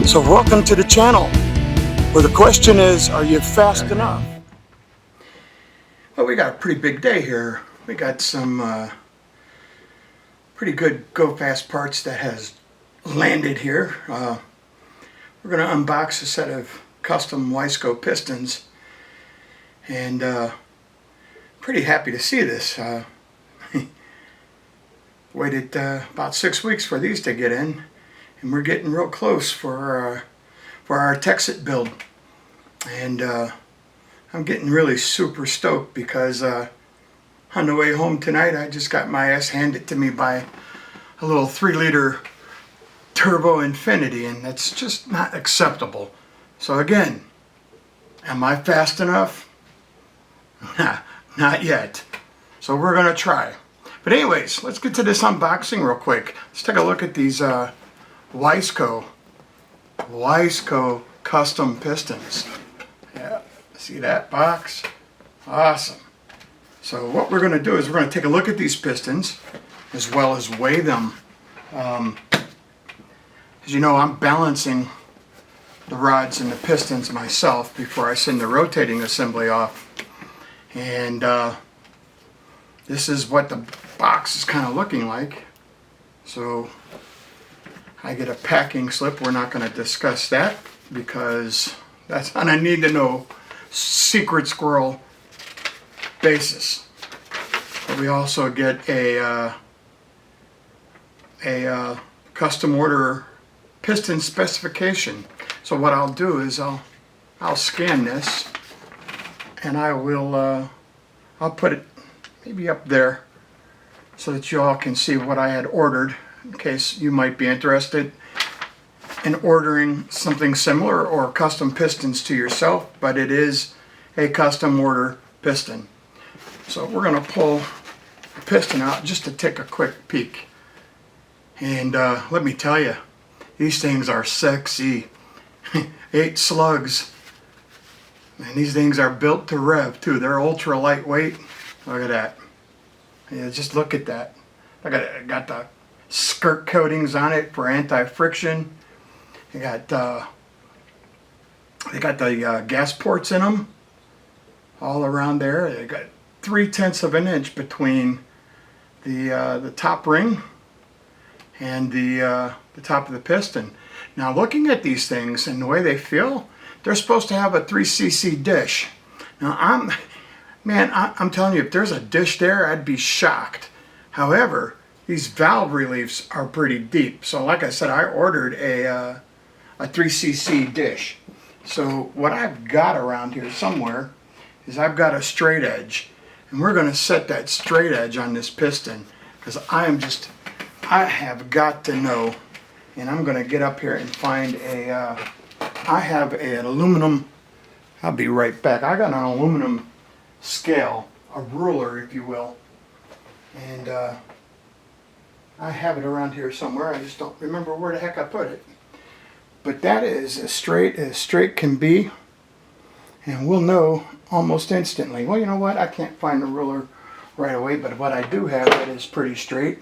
So welcome to the channel, where the question is, are you fast enough? Well, we got a pretty big day here. We got some pretty good go fast parts that has landed here. We're going to unbox a set of custom Wiseco pistons, and pretty happy to see this. Waited about 6 weeks for these to get in, and we're getting real close for our Texas build. And I'm getting really super stoked because on the way home tonight I just got my ass handed to me by a little 3-liter Turbo Infinity, and that's just not acceptable. So again, am I fast enough? Not yet. So we're gonna try. But anyways, let's get to this unboxing real quick. Let's take a look at these Wiseco custom pistons. Yeah, see that box? Awesome. So what we're gonna do is we're gonna take a look at these pistons as well as weigh them. As you know, I'm balancing the rods and the pistons myself before I send the rotating assembly off. And this is what the box is kind of looking like. So I get a packing slip. We're not going to discuss that because that's on a need to know secret squirrel basis. But we also get a custom order piston specification. So what I'll do is I'll scan this, and I'll put it maybe up there so that you all can see what I had ordered, in case you might be interested in ordering something similar or custom pistons to yourself. But it is a custom order piston. So we're going to pull the piston out just to take a quick peek. And let me tell you, these things are sexy. 8 slugs. And these things are built to rev too. They're ultra lightweight. Look at that. Yeah, just look at that. Look at it. It got the skirt coatings on it for anti-friction. They got the gas ports in them all around there. They got 3/10 of an inch between the top ring and the top of the piston. Now, looking at these things and the way they feel, they're supposed to have a 3cc dish. Now, I'm telling you, if there's a dish there, I'd be shocked. However, these valve reliefs are pretty deep. So like I said, I ordered a 3cc dish. So what I've got around here somewhere is I've got a straight edge. And we're going to set that straight edge on this piston, because I have got to know. And I'm going to get up here and find I have an aluminum, I'll be right back. I got an aluminum scale, a ruler if you will. And I have it around here somewhere. I just don't remember where the heck I put it. But that is as straight can be. And we'll know almost instantly. Well, you know what? I can't find the ruler right away, but what I do have that is pretty straight.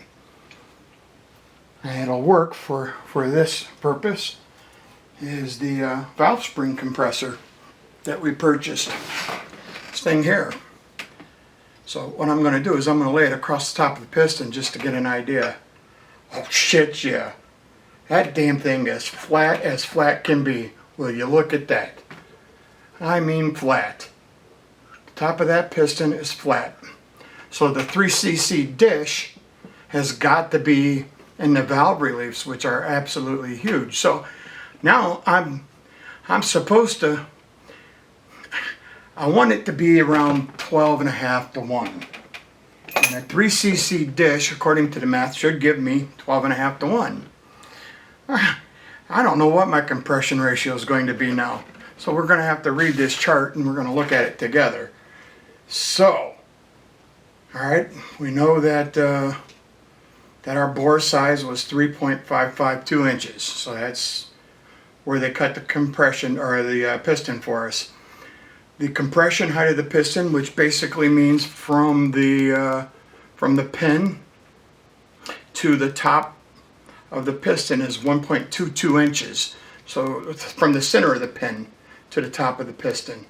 And it'll work for this purpose is the valve spring compressor that we purchased. This thing here. So what I'm going to do is I'm going to lay it across the top of the piston just to get an idea. Oh shit, yeah. That damn thing is flat as flat can be. Will you look at that? I mean flat. The top of that piston is flat. So the 3cc dish has got to be in the valve reliefs, which are absolutely huge. So now I'm supposed to, I want it to be around 12.5 to 1. And a 3cc dish, according to the math, should give me 12.5 to 1. I don't know what my compression ratio is going to be now. So we're going to have to read this chart and we're going to look at it together. So, alright, we know that our bore size was 3.552 inches. So that's where they cut the compression or the piston for us. The compression height of the piston, which basically means from the pin to the top of the piston, is 1.22 inches. So from the center of the pin to the top of the piston.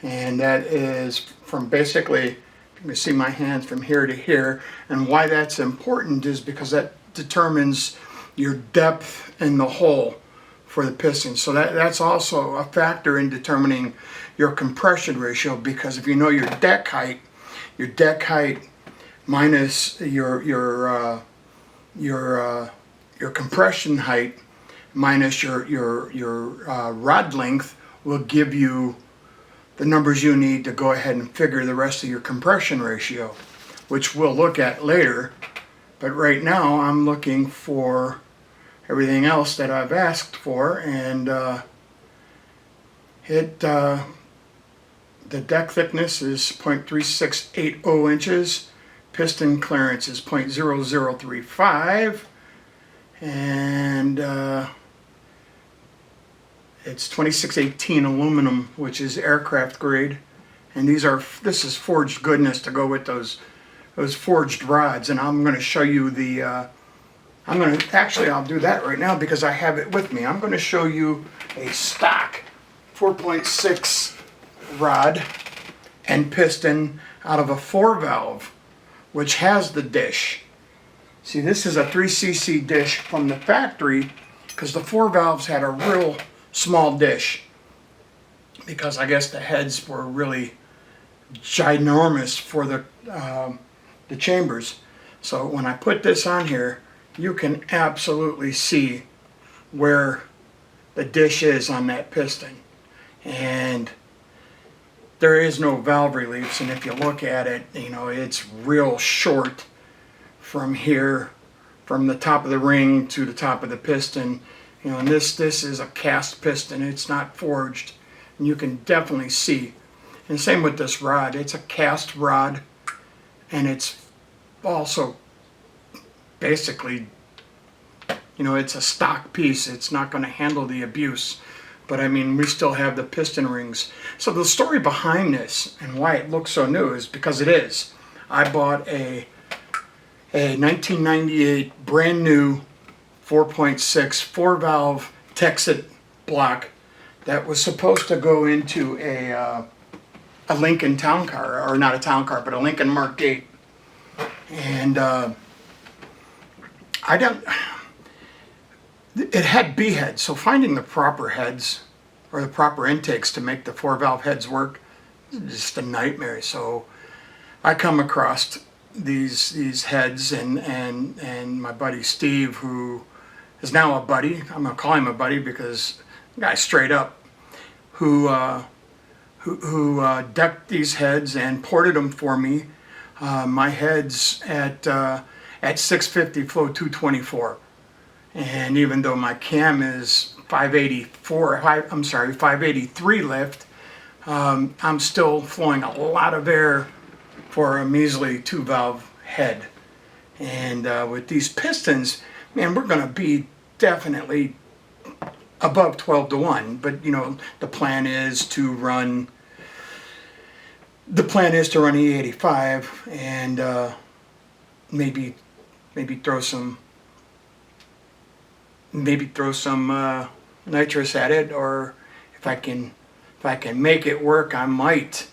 And that is from basically, you can see my hands from here to here. And why that's important is because that determines your depth in the hole for the piston. So that's also a factor in determining your compression ratio, because if you know your deck height minus your compression height minus your rod length will give you the numbers you need to go ahead and figure the rest of your compression ratio, which we'll look at later. But right now I'm looking for everything else that I've asked for, and the deck thickness is 0.3680 inches, piston clearance is 0.0035, and it's 2618 aluminum, which is aircraft grade, and this is forged goodness to go with those forged rods. And I'm going to show you I'll do that right now because I have it with me. I'm going to show you a stock 4.6 rod and piston out of a 4-valve, which has the dish. See, this is a 3cc dish from the factory, because the 4 valves had a real small dish, because I guess the heads were really ginormous for the chambers. So when I put this on here, you can absolutely see where the dish is on that piston, and there is no valve reliefs. And if you look at it, you know, it's real short from here, from the top of the ring to the top of the piston. You know, and this is a cast piston, it's not forged, and you can definitely see. And same with this rod, it's a cast rod, and it's also basically, you know, it's a stock piece. It's not going to handle the abuse, but I mean, we still have the piston rings. So the story behind this and why it looks so new is because it is. I bought a 1998 brand new 4.6 4-valve Texas block that was supposed to go into a Lincoln town car, or not a town car, but a Lincoln Mark 8. And it had B heads, so finding the proper heads or the proper intakes to make the 4-valve heads work is just a nightmare. So I come across these heads, and my buddy Steve, who is now a buddy, I'm gonna call him a buddy because the guy straight up, who decked these heads and ported them for me. My heads at 650 flow 224, and even though my cam is 583 lift, I'm still flowing a lot of air for a measly 2-valve head. And with these pistons, man, we're going to be definitely above 12 to 1. But you know, the plan is to run E85 and maybe throw some nitrous at it, or if I can make it work, I might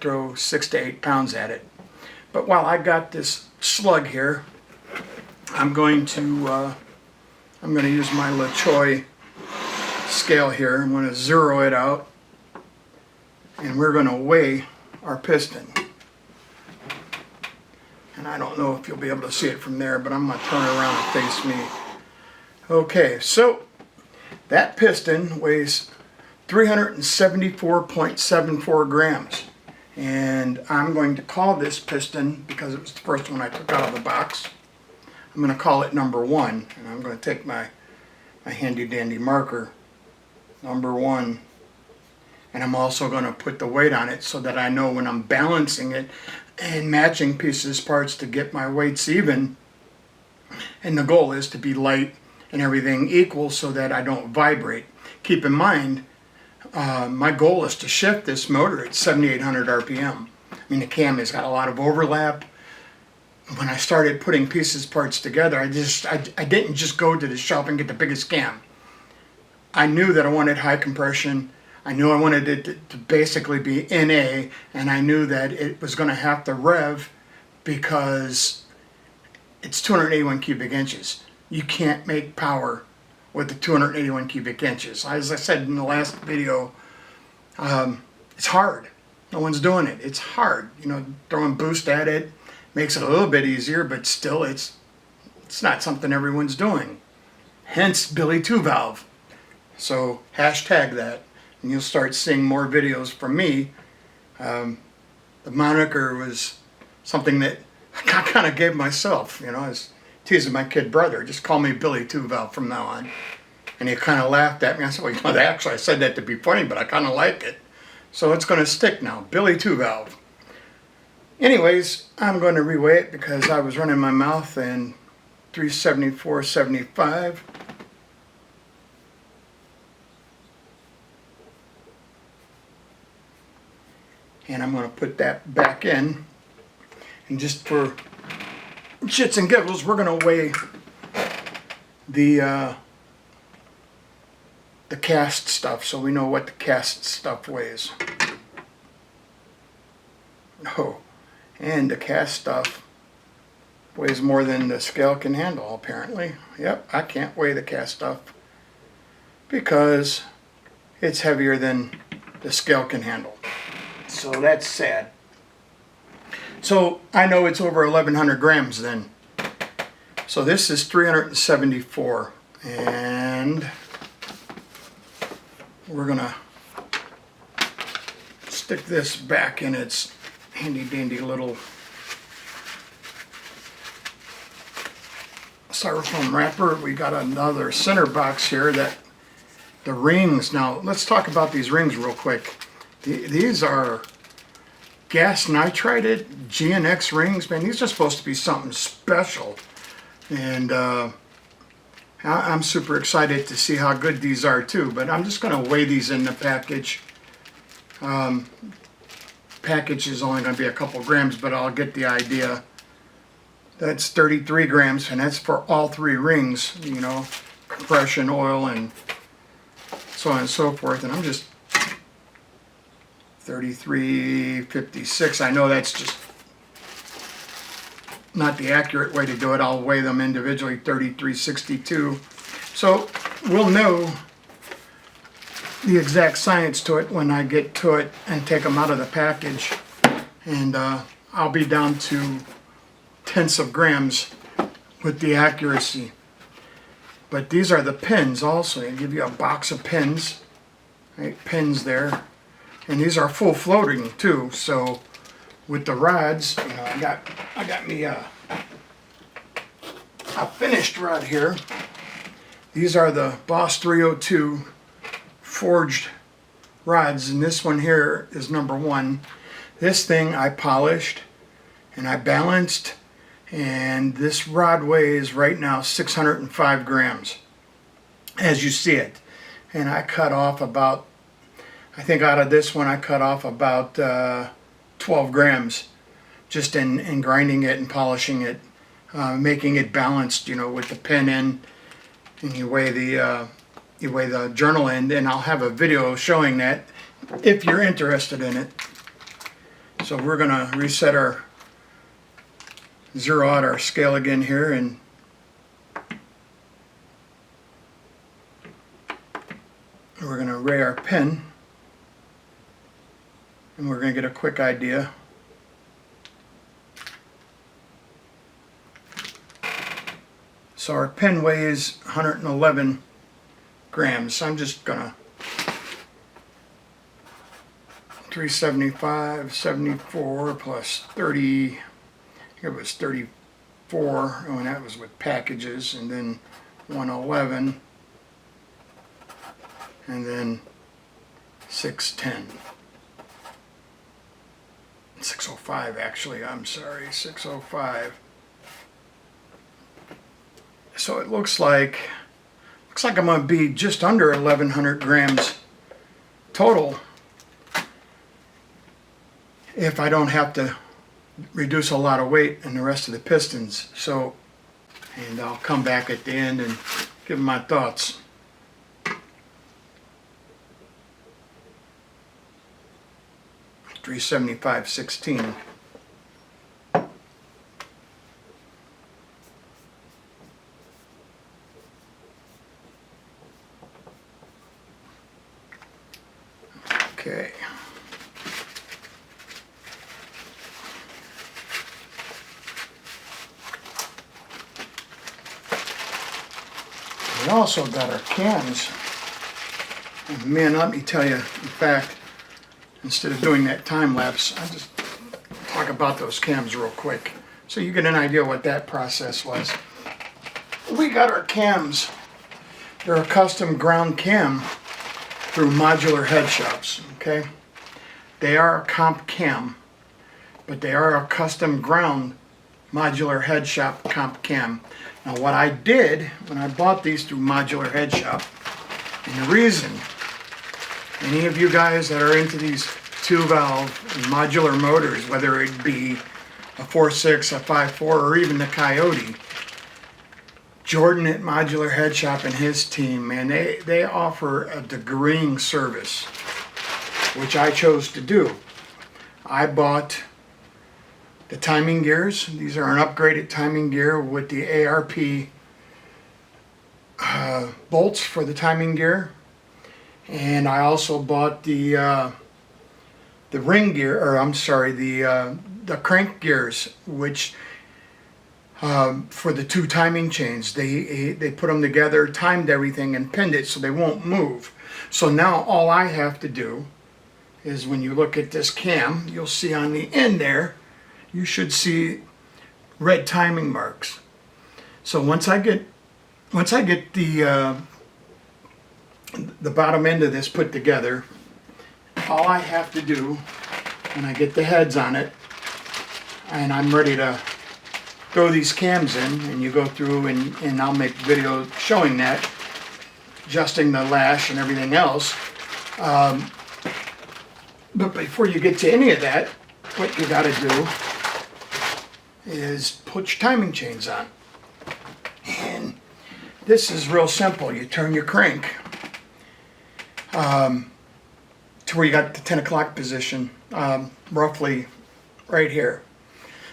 throw 6 to 8 pounds at it. But while I got this slug here, I'm going to use my LaChoy scale here. I'm going to zero it out, and we're going to weigh our piston. And I don't know if you'll be able to see it from there, but I'm going to turn it around and face me. Okay, so that piston weighs 374.74 grams. And I'm going to call this piston, because it was the first one I took out of the box, I'm going to call it number 1. And I'm going to take my handy dandy marker, number 1. And I'm also going to put the weight on it so that I know when I'm balancing it and matching pieces, parts to get my weights even. And the goal is to be light and everything equal so that I don't vibrate. Keep in mind, my goal is to shift this motor at 7,800 RPM. I mean, the cam has got a lot of overlap. When I started putting parts together, I didn't just go to the shop and get the biggest cam. I knew that I wanted high compression. I knew I wanted it to basically be NA, and I knew that it was going to have to rev because it's 281 cubic inches. You can't make power with the 281 cubic inches. As I said in the last video, it's hard. No one's doing it. It's hard. You know, throwing boost at it makes it a little bit easier, but still it's not something everyone's doing. Hence Billy 2 valve. So hashtag that, and you'll start seeing more videos from me. The moniker was something that I kind of gave myself. You know, I was teasing my kid brother, just call me Billy 2 valve from now on. And he kind of laughed at me. I said, well, you know, actually I said that to be funny, but I kind of like it. So it's going to stick now, Billy 2 valve. Anyways, I'm going to reweigh it because I was running my mouth, and 374.75. And I'm going to put that back in. And just for shits and giggles, we're going to weigh the cast stuff, so we know what the cast stuff weighs. Oh, and the cast stuff weighs more than the scale can handle, apparently. Yep, I can't weigh the cast stuff because it's heavier than the scale can handle. So that's sad. So I know it's over 1,100 grams then. So this is 374, and we're gonna stick this back in its handy dandy little styrofoam wrapper. We got another center box here that the rings. Now let's talk about these rings real quick. These are gas nitrided GNX rings. Man, these are supposed to be something special, and I'm super excited to see how good these are too, but I'm just going to weigh these in the package. Package is only going to be a couple grams, but I'll get the idea. That's 33 grams, and that's for all three rings, you know, compression, oil, and so on and so forth. And I'm just 33.56. I know that's just not the accurate way to do it. I'll weigh them individually, 33.62. So we'll know the exact science to it when I get to it and take them out of the package. And I'll be down to tenths of grams with the accuracy. But these are the pins also. They give you a box of pins, right? Pins there. And these are full floating too. So with the rods, you know, I got me a finished rod here. These are the Boss 302 forged rods, and this one here is number 1. This thing I polished and I balanced, and this rod weighs right now 605 grams as you see it. And I cut off about, I think out of this one I cut off about 12 grams just in grinding it and polishing it, making it balanced, you know, with the pin in, and you weigh the journal end, and I'll have a video showing that if you're interested in it. So we're gonna reset our, zero out our scale again here, and we're gonna weigh our pin, and we're gonna get a quick idea. So our pin weighs 111 grams. I'm just gonna 375, 74 plus 30. It was 34, and that was with packages, and then 111, and then 610. 605 actually, I'm sorry, 605. So it looks like I'm going to be just under 1,100 grams total if I don't have to reduce a lot of weight in the rest of the pistons. So, and I'll come back at the end and give my thoughts. 375/16. Okay. We also got our cams. And man, let me tell you, in fact, instead of doing that time lapse, I'll just talk about those cams real quick so you get an idea what that process was. We got our cams. They're a custom ground cam through Modular Head Shops, okay? They are a comp cam, but they are a custom ground Modular Head Shop comp cam. Now what I did when I bought these through Modular Head Shop, and the reason, any of you guys that are into these 2-valve modular motors, whether it be a 4.6, a 5.4, or even the Coyote, Jordan at Modular Head Shop and his team, man, they offer a degreeing service, which I chose to do. I bought the timing gears. These are an upgraded timing gear with the ARP bolts for the timing gear. And I also bought the ring gear, or I'm sorry, the crank gears, which for the 2 timing chains. They put them together, timed everything, and pinned it so they won't move. So now all I have to do is, when you look at this cam, you'll see on the end there, you should see red timing marks. So once I get the bottom end of this put together, all I have to do when I get the heads on it and I'm ready to throw these cams in, and you go through and I'll make videos showing that, adjusting the lash and everything else. But before you get to any of that, what you got to do is put your timing chains on. And this is real simple. You turn your crank to where you got the 10 o'clock position, roughly right here.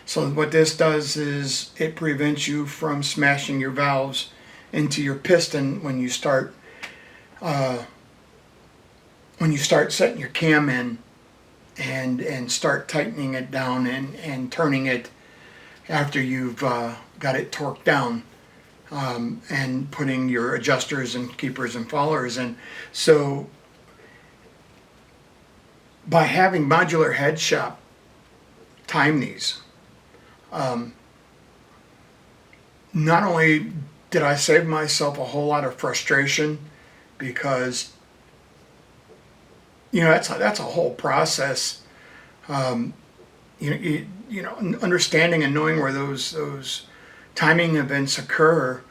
So what this does is it prevents you from smashing your valves into your piston when you start setting your cam in and start tightening it down and turning it after you've got it torqued down, and putting your adjusters and keepers and followers in. So by having Modular Head Shop time these, not only did I save myself a whole lot of frustration, because that's a whole process. Understanding and knowing where those timing events occur.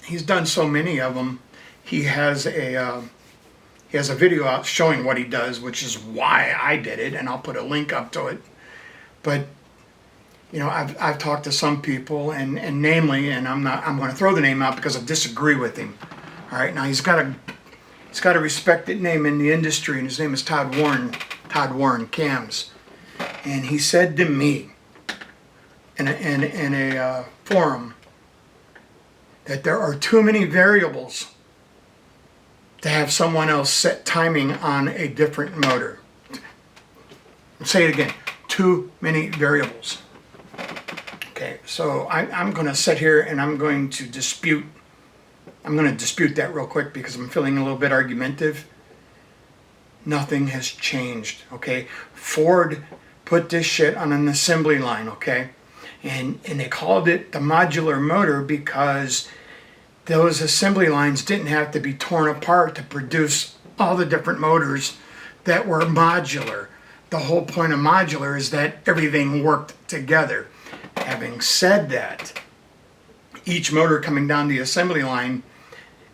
He's done so many of them. He has a video out showing what he does, which is why I did it, and I'll put a link up to it. But I've talked to some people, and namely, and I'm going to throw the name out because I disagree with him. All right, now he's got a respected name in the industry, and his name is Todd Warren. Todd Warren Cams, and he said to me in a forum that there are too many variables to have someone else set timing on a different motor. I'll say it again, too many variables. Okay, so I'm going to sit here and I'm going to dispute that real quick because I'm feeling a little bit argumentative. Nothing has changed, okay? Ford put this shit on an assembly line, okay? And they called it the modular motor because those assembly lines didn't have to be torn apart to produce all the different motors that were modular. The whole point of modular is that everything worked together. Having said that, each motor coming down the assembly line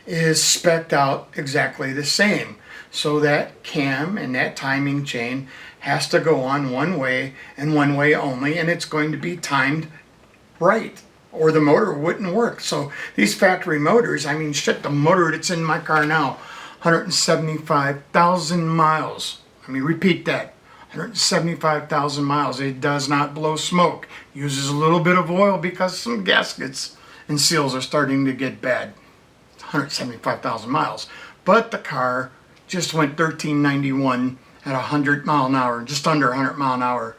is spec'd out exactly the same. So that cam and that timing chain has to go on one way and one way only, and it's going to be timed right, or the motor wouldn't work. So these factory motors, I mean, shit, the motor that's in my car now, 175,000 miles. Let me repeat that. 175,000 miles. It does not blow smoke. Uses a little bit of oil because some gaskets and seals are starting to get bad. 175,000 miles. But the car just went 1391 at 100 mile an hour, just under 100 mile an hour.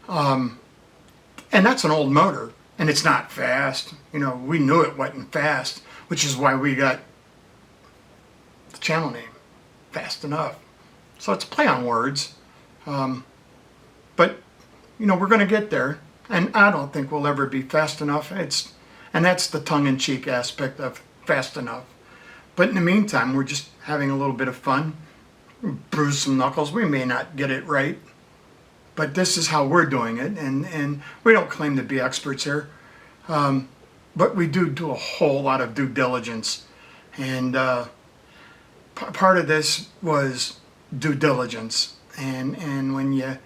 And that's an old motor, and it's not fast. You know, we knew it wasn't fast, which is why we got the channel name, Fast Enough. So it's a play on words. But, you know, we're going to get there, and I don't think we'll ever be fast enough. And that's the tongue-in-cheek aspect of fast enough. But in the meantime, we're just having a little bit of fun, bruise some knuckles. We may not get it right, but this is how we're doing it, and we don't claim to be experts here, but we do a whole lot of due diligence, and part of this was due diligence, and when you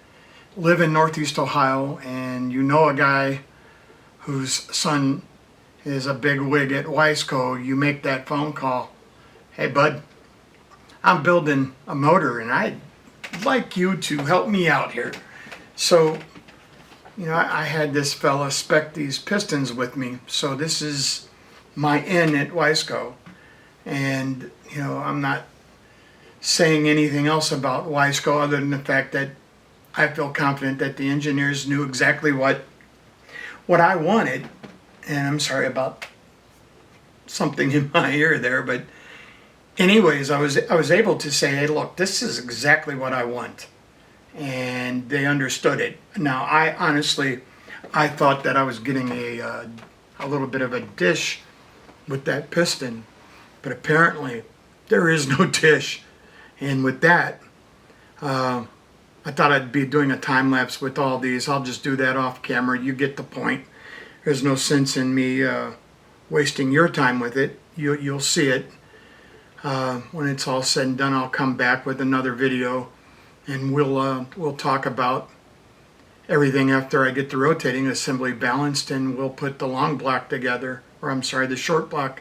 live in Northeast Ohio and you know a guy whose son is a big wig at Wiseco, you make that phone call. Hey bud, I'm building a motor and I'd like you to help me out here. So, you know, I had this fella spec these Pistons with me. So this is my in at Wiseco. And, you know, I'm not saying anything else about Wiseco other than the fact that I feel confident that the engineers knew exactly what I wanted. And I'm sorry about something in my ear there, but anyways, I was able to say, hey, look, this is exactly what I want. And they understood it. Now, I honestly thought that I was getting a little bit of a dish with that piston, but apparently there is no dish. And with that, I thought I'd be doing a time lapse with all these. I'll just do that off camera. You get the point. There's no sense in me wasting your time with it. You'll see it. When it's all said and done, I'll come back with another video, and we'll talk about everything after I get the rotating assembly balanced, and we'll put the long block together, or I'm sorry, the short block.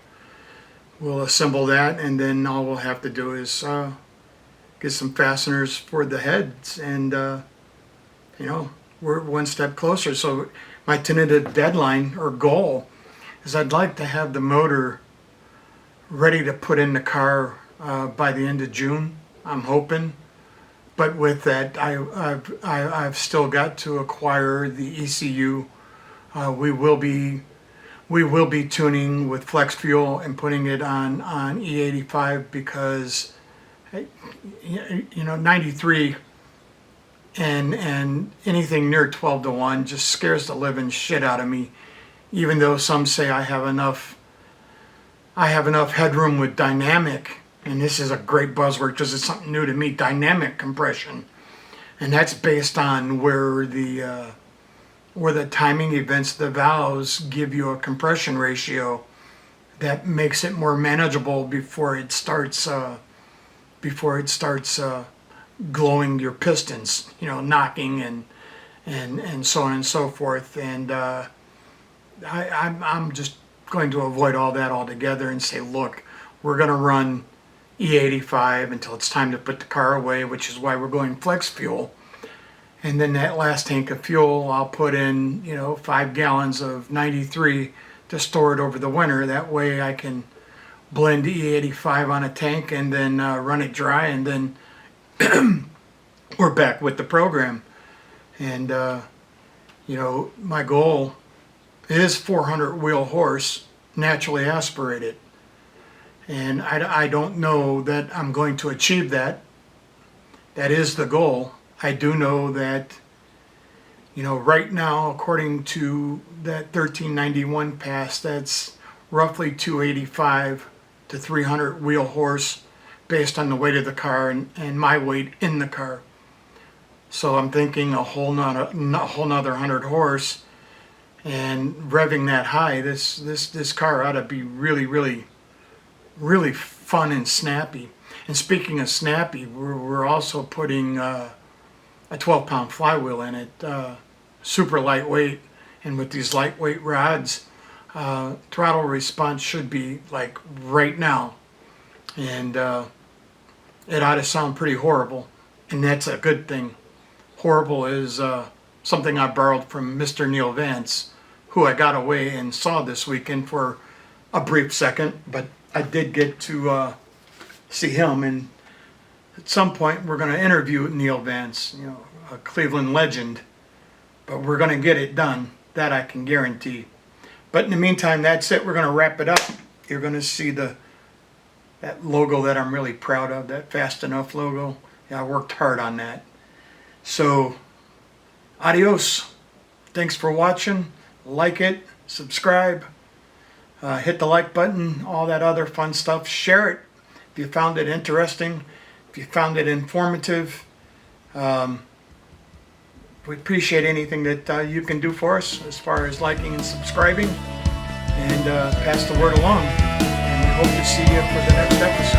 We'll assemble that, and then all we'll have to do is get some fasteners for the heads, and you know, we're one step closer. So my tentative deadline or goal is I'd like to have the motor ready to put in the car by the end of June. I'm hoping, but with that, I've still got to acquire the ECU. We will be tuning with flex fuel and putting it on E85 because, you know, 93 and anything near 12-to-1 just scares the living shit out of me. Even though some say I have enough headroom with dynamic, and this is a great buzzword because it's something new to me, dynamic compression, and that's based on where the timing events, the valves give you a compression ratio that makes it more manageable before it starts glowing your pistons, you know, knocking and so on and so forth. And I'm just going to avoid all that altogether and say, look, we're going to run E85 until it's time to put the car away, which is why we're going flex fuel. And then that last tank of fuel, I'll put in, you know, 5 gallons of 93 to store it over the winter. That way I can blend E85 on a tank and then run it dry, and then we're back with the program. And, you know, my goal is 400 wheel horse, naturally aspirated. And I don't know that I'm going to achieve that. That is the goal. I do know that, you know, right now, according to that 1391 pass, that's roughly 285 to 300 wheel horse based on the weight of the car and my weight in the car. So I'm thinking a whole nother 100 horse, and revving that high, this car ought to be really, really, really fun and snappy. And speaking of snappy, we're also putting a 12-pound flywheel in it, super lightweight, and with these lightweight rods, throttle response should be like right now, and it ought to sound pretty horrible, and that's a good thing. horrible is something I borrowed from Mr. Neil Vance, who I got away and saw this weekend for a brief second, but I did get to see him, and at some point we're going to interview Neil Vance, you know, a Cleveland legend, but we're going to get it done, that I can guarantee. But in the meantime, that's it. We're going to wrap it up. You're going to see that logo that I'm really proud of, that Fast Enuff logo. Yeah, I worked hard on that. So, adios. Thanks for watching. Like it, subscribe, hit the like button, all that other fun stuff. Share it if you found it interesting, if you found it informative. We appreciate anything that you can do for us as far as liking and subscribing, and pass the word along. And we hope to see you for the next episode.